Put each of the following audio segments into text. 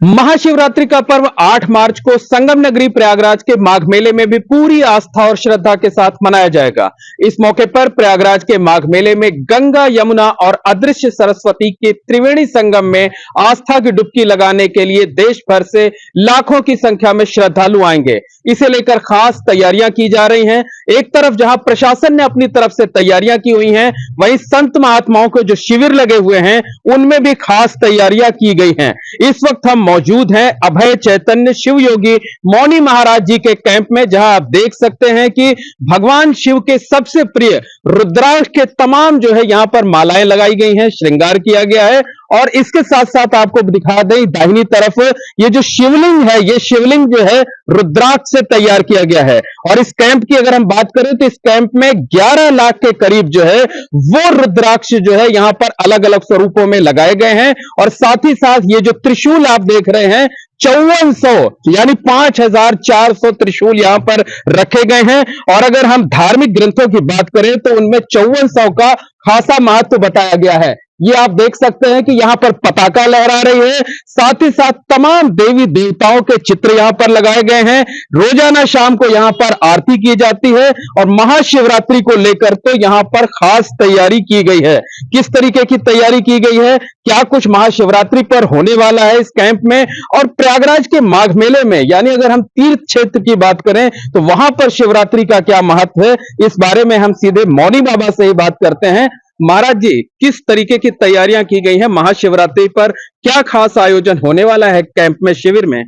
महाशिवरात्रि का पर्व 8 मार्च को संगम नगरी प्रयागराज के माघ मेले में भी पूरी आस्था और श्रद्धा के साथ मनाया जाएगा। इस मौके पर प्रयागराज के माघ मेले में गंगा, यमुना और अदृश्य सरस्वती के त्रिवेणी संगम में आस्था की डुबकी लगाने के लिए देश भर से लाखों की संख्या में श्रद्धालु आएंगे। इसे लेकर खास तैयारियां की जा रही हैं। एक तरफ जहां प्रशासन ने अपनी तरफ से तैयारियां की हुई हैं, वहीं संत महात्माओं के जो शिविर लगे हुए हैं उनमें भी खास तैयारियां की गई हैं। इस वक्त हम मौजूद हैं अभय चैतन्य शिव योगी मौनी महाराज जी के कैंप में, जहां आप देख सकते हैं कि भगवान शिव के सबसे प्रिय रुद्राक्ष के तमाम जो है यहां पर मालाएं लगाई गई हैं, श्रृंगार किया गया है। और इसके साथ साथ आपको दिखा दें दाहिनी तरफ ये जो शिवलिंग है, ये शिवलिंग जो है रुद्राक्ष से तैयार किया गया है। और इस कैंप की अगर हम बात करें तो इस कैंप में 11 लाख के करीब जो है वो रुद्राक्ष जो है यहां पर अलग अलग स्वरूपों में लगाए गए हैं। और साथ ही साथ ये जो त्रिशूल आप देख रहे हैं 5400 यानी 5400 त्रिशूल यहां पर रखे गए हैं। और अगर हम धार्मिक ग्रंथों की बात करें तो उनमें 5400 का खासा महत्व बताया गया है। ये आप देख सकते हैं कि यहां पर पताका लहरा रही है, साथ ही साथ तमाम देवी देवताओं के चित्र यहां पर लगाए गए हैं। रोजाना शाम को यहां पर आरती की जाती है और महाशिवरात्रि को लेकर तो यहां पर खास तैयारी की गई है। किस तरीके की तैयारी की गई है, क्या कुछ महाशिवरात्रि पर होने वाला है इस कैंप में, और प्रयागराज के माघ मेले में यानी अगर हम तीर्थ क्षेत्र की बात करें तो वहां पर शिवरात्रि का क्या महत्व है, इस बारे में हम सीधे मौनी बाबा से ही बात करते हैं। महाराज जी, किस तरीके की तैयारियां की गई हैं महाशिवरात्रि पर, क्या खास आयोजन होने वाला है कैंप में, शिविर में?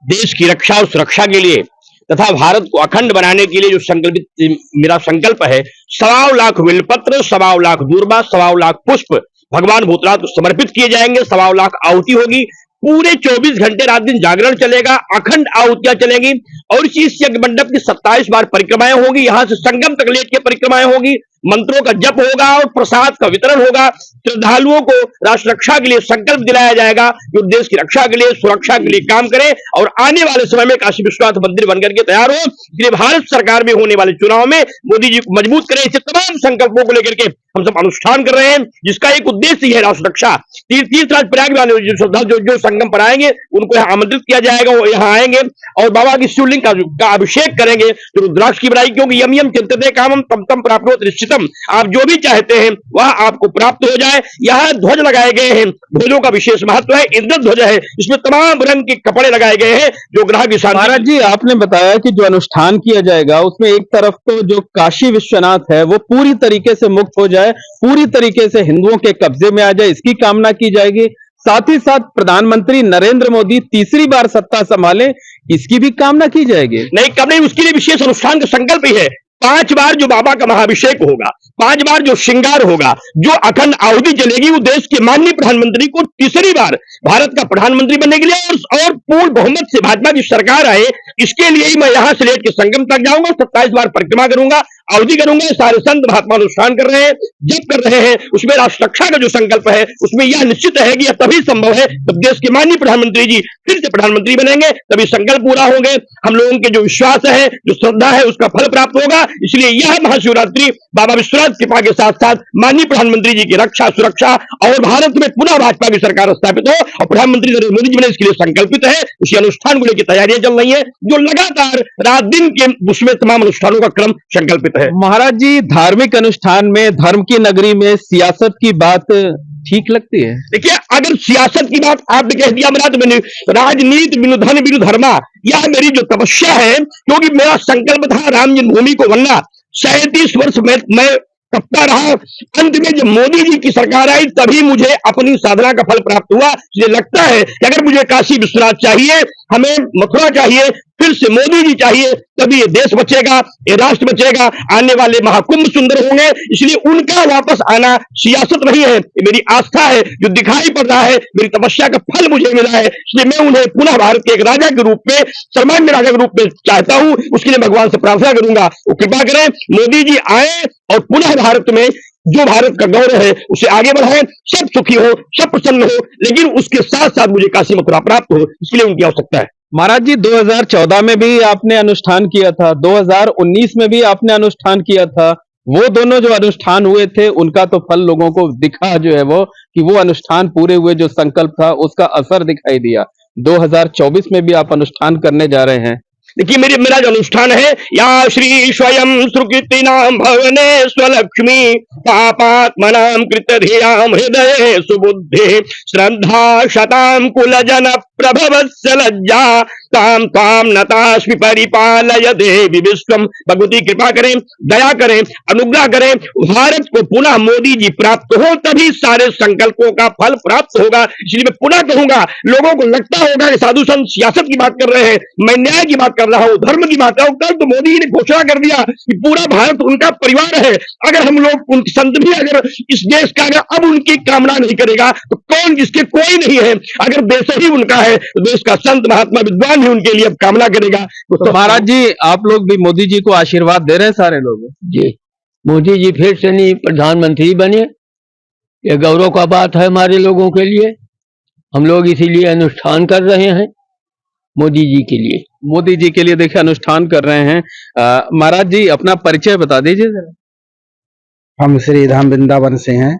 देश की रक्षा और सुरक्षा के लिए तथा भारत को अखंड बनाने के लिए जो संकल्पित मेरा संकल्प है, 1.25 लाख बिल्वपत्र, 1.25 लाख दूर्बा, 1.25 लाख पुष्प भगवान भूतनाथ को समर्पित किए जाएंगे। 1.25 लाख आहुति होगी। पूरे 24 घंटे रात दिन जागरण चलेगा, अखंड आहुतियां चलेंगी। और इस यज्ञ मंडप की 27 बार परिक्रमाएं होगी। यहां से संगम तक लेट के परिक्रमाएं होगी, मंत्रों का जप होगा और प्रसाद का वितरण होगा। श्रद्धालुओं को राष्ट्र रक्षा के लिए संकल्प दिलाया जाएगा, जो देश की रक्षा के लिए, सुरक्षा के लिए काम करें और आने वाले समय में काशी विश्वनाथ मंदिर बनकर के तैयार हो। इसलिए भारत सरकार में होने वाले चुनाव में मोदी जी को मजबूत करें। इसे तमाम संकल्पों को लेकर के हम सब अनुष्ठान कर रहे हैं, जिसका एक उद्देश्य ही है राष्ट्र रक्षा। तीर्थराज प्रयाग वाले जो संगम पर आएंगे उनको यहाँ आमंत्रित किया जाएगा, वो यहाँ आएंगे और बाबा की शिवलिंग का अभिषेक करेंगे, जो रुद्राक्ष की बनाई, क्योंकि यम यम चिंतते कामम तम तम प्राप्नोति निश्चितम। आप जो भी चाहते हैं वह आपको प्राप्त हो जाए। यहाँ ध्वज लगाए गए हैं, ध्वजों का विशेष महत्व है। इंद्र ध्वज है, इसमें तमाम रंग के कपड़े लगाए गए हैं जो ग्रह की शांति। महाराज जी, आपने बताया कि जो अनुष्ठान किया जाएगा उसमें एक तरफ तो जो काशी विश्वनाथ है वो पूरी तरीके से मुक्त हो जाए, पूरी तरीके से हिंदुओं के कब्जे में आ जाए, इसकी कामना की जाएगी। साथ ही साथ प्रधानमंत्री नरेंद्र मोदी तीसरी बार सत्ता संभाले, इसकी भी कामना की जाएगी। नहीं, कब नहीं, उसके लिए विशेष अनुष्ठान का संकल्प ही है। 5 बार जो बाबा का महाभिषेक होगा, 5 बार जो श्रृंगार होगा, जो अखंड आहुति जलेगी, वो देश के माननीय प्रधानमंत्री को तीसरी बार भारत का प्रधानमंत्री बनने के लिए और पूर्ण बहुमत से भाजपा की सरकार आए, इसके लिए ही मैं यहां से लेकर संगम तक जाऊंगा, 27 बार परिक्रमा करूंगा, आहुति करूंगा। सारे संत महात्मा अनुष्ठान कर रहे हैं, जप कर रहे हैं। उसमें राष्ट्र रक्षा का जो संकल्प है उसमें यह निश्चित है कि यह तभी संभव है जब देश के माननीय प्रधानमंत्री जी फिर से प्रधानमंत्री बनेंगे, तभी संकल्प पूरा होंगे। हम लोगों के जो विश्वास है, जो श्रद्धा है, उसका फल प्राप्त होगा। इसलिए यह महाशिवरात्रि बाबा विश्वनाथ कृपा के साथ साथ माननीय प्रधानमंत्री जी की रक्षा, सुरक्षा और भारत में पुनः भाजपा की सरकार स्थापित हो और प्रधानमंत्री नरेंद्र मोदी जी ने इसके लिए संकल्पित है। उसी अनुष्ठान को लेकर तैयारियां चल रही है, जो लगातार रात दिन के उसमें तमाम अनुष्ठानों का क्रम संकल्पित है। महाराज जी, धार्मिक अनुष्ठान में, धर्म की नगरी में सियासत की बात ठीक लगती है? देखिए, अगर सियासत की बात आपने कह दिया मेरा, तो मैंने राजनीति बिनु धन बिनु धर्मा, यह मेरी जो तपस्या है, क्योंकि मेरा संकल्प था राम जन्मभूमि को बनना। 37 वर्ष मैं तपता रहा। अंत में जब मोदी जी की सरकार आई तभी मुझे अपनी साधना का फल प्राप्त हुआ। मुझे लगता है कि अगर मुझे काशी विश्वनाथ चाहिए, हमें मथुरा चाहिए, फिर से मोदी जी चाहिए, तभी ये देश बचेगा, ये राष्ट्र बचेगा, आने वाले महाकुंभ सुंदर होंगे। इसलिए उनका वापस आना सियासत नहीं है, ये मेरी आस्था है जो दिखाई पड़ रहा है, मेरी तपस्या का फल मुझे मिला है। इसलिए मैं उन्हें पुनः भारत के एक राजा के रूप में, सर्वमान्य राजा के रूप में चाहता हूं। उसके लिए भगवान से प्रार्थना करूंगा, वो कृपा करें, मोदी जी आए और पुनः भारत में जो भारत का गौरव है उसे आगे बढ़ाएं, सब सुखी हो, सब प्रसन्न हो, लेकिन उसके साथ साथ मुझे काशी मथुरा प्राप्त हो, इसके लिए उनकी आवश्यकता है। महाराज जी, 2014 में भी आपने अनुष्ठान किया था, 2019 में भी आपने अनुष्ठान किया था। वो दोनों जो अनुष्ठान हुए थे उनका तो फल लोगों को दिखा, जो है वो कि वो अनुष्ठान पूरे हुए, जो संकल्प था उसका असर दिखाई दिया। 2024 में भी आप अनुष्ठान करने जा रहे हैं। देखिए मेरा जो अनुष्ठान है, या श्री स्वयं सुकृतिनाम भवने स्वलक्ष्मी पापात्मनाम कृतधियाम हृदय सुबुद्धि श्रद्धा शताम कुल जन प्रभवस्य लज्जा ताम ताम नतास्मि परिपालय देवी विश्वम। भगवती कृपा करें, दया करें, अनुग्रह करें, भारत को पुनः मोदी जी प्राप्त हो, तभी सारे संकल्पों का फल प्राप्त होगा। इसलिए मैं पुनः कहूंगा, लोगों को लगता होगा कि साधु संत सियासत की बात कर रहे हैं, मैं न्याय की बात कर रहा हूं, धर्म की बात कर रहा हूं। कल तो मोदी जी ने घोषणा कर दिया कि पूरा भारत उनका परिवार है। अगर हम लोग उन संत भी अगर इस देश का अगर अब उनकी कामना नहीं करेगा तो कौन, जिसके कोई नहीं है। अगर देश ही उनका है तो देश का संत महात्मा विद्वान ही उनके लिए अब कामना करेगा। तो महाराज जी, आप लोग भी मोदी जी को आशीर्वाद दे रहे हैं सारे लोग? जी, मोदी जी फिर से नहीं प्रधानमंत्री बने, ये गौरव का बात है हमारे लोगों के लिए। हम लोग इसीलिए अनुष्ठान कर रहे हैं मोदी जी के लिए। मोदी जी के लिए देखिए अनुष्ठान कर रहे हैं। महाराज जी, अपना परिचय बता दीजिए जरा। हम श्री धाम वृंदावन से हैं,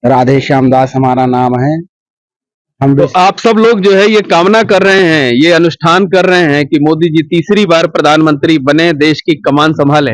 राधे श्याम दास हमारा नाम है। हम तो आप सब लोग जो है ये कामना कर रहे हैं, ये अनुष्ठान कर रहे हैं कि मोदी जी तीसरी बार प्रधानमंत्री बने, देश की कमान संभालें।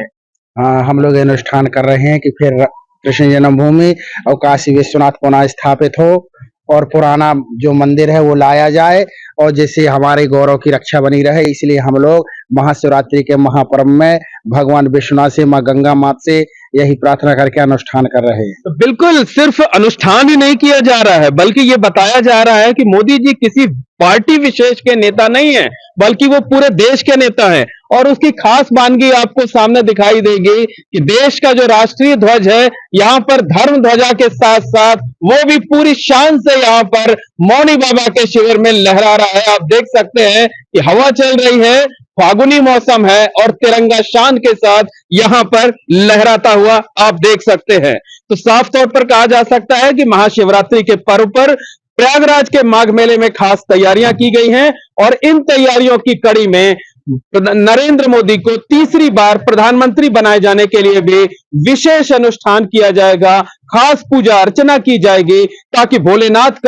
हम लोग अनुष्ठान कर रहे हैं कि फिर कृष्ण जन्मभूमि और काशी विश्वनाथ पुनः स्थापित हो और पुराना जो मंदिर है वो लाया जाए और जैसे हमारे गौरव की रक्षा बनी रहे। इसलिए हम लोग महाशिवरात्रि के महापर्व में भगवान विश्वनाथ से, माँ गंगा माता से यही प्रार्थना करके अनुष्ठान कर रहे हैं। तो बिल्कुल सिर्फ अनुष्ठान ही नहीं किया जा रहा है, बल्कि ये बताया जा रहा है कि मोदी जी किसी पार्टी विशेष के नेता नहीं है, बल्कि वो पूरे देश के नेता हैं। और उसकी खास वानगी आपको सामने दिखाई देगी कि देश का जो राष्ट्रीय ध्वज है, यहाँ पर धर्म ध्वजा के साथ साथ वो भी पूरी शान से यहाँ पर मौनी बाबा के शिविर में लहरा रहा है। आप देख सकते हैं कि हवा चल रही है, फागुनी मौसम है और तिरंगा शान के साथ यहाँ पर लहराता हुआ आप देख सकते हैं। तो साफ तौर पर कहा जा सकता है कि महाशिवरात्रि के पर्व पर प्रयागराज के माघ मेले में खास तैयारियां की गई हैं और इन तैयारियों की कड़ी में नरेंद्र मोदी को तीसरी बार प्रधानमंत्री बनाए जाने के लिए भी विशेष अनुष्ठान किया जाएगा, खास पूजा अर्चना की जाएगी ताकि भोलेनाथ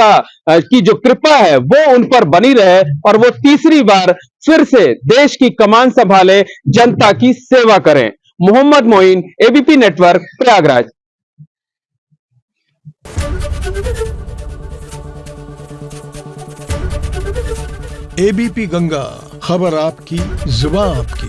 की जो कृपा है वो उन पर बनी रहे और वो तीसरी बार फिर से देश की कमान संभाले, जनता की सेवा करें। Mohammad Moin, ABP network, Prayagraj. ABP Ganga, खबर आपकी, जुबान आपकी।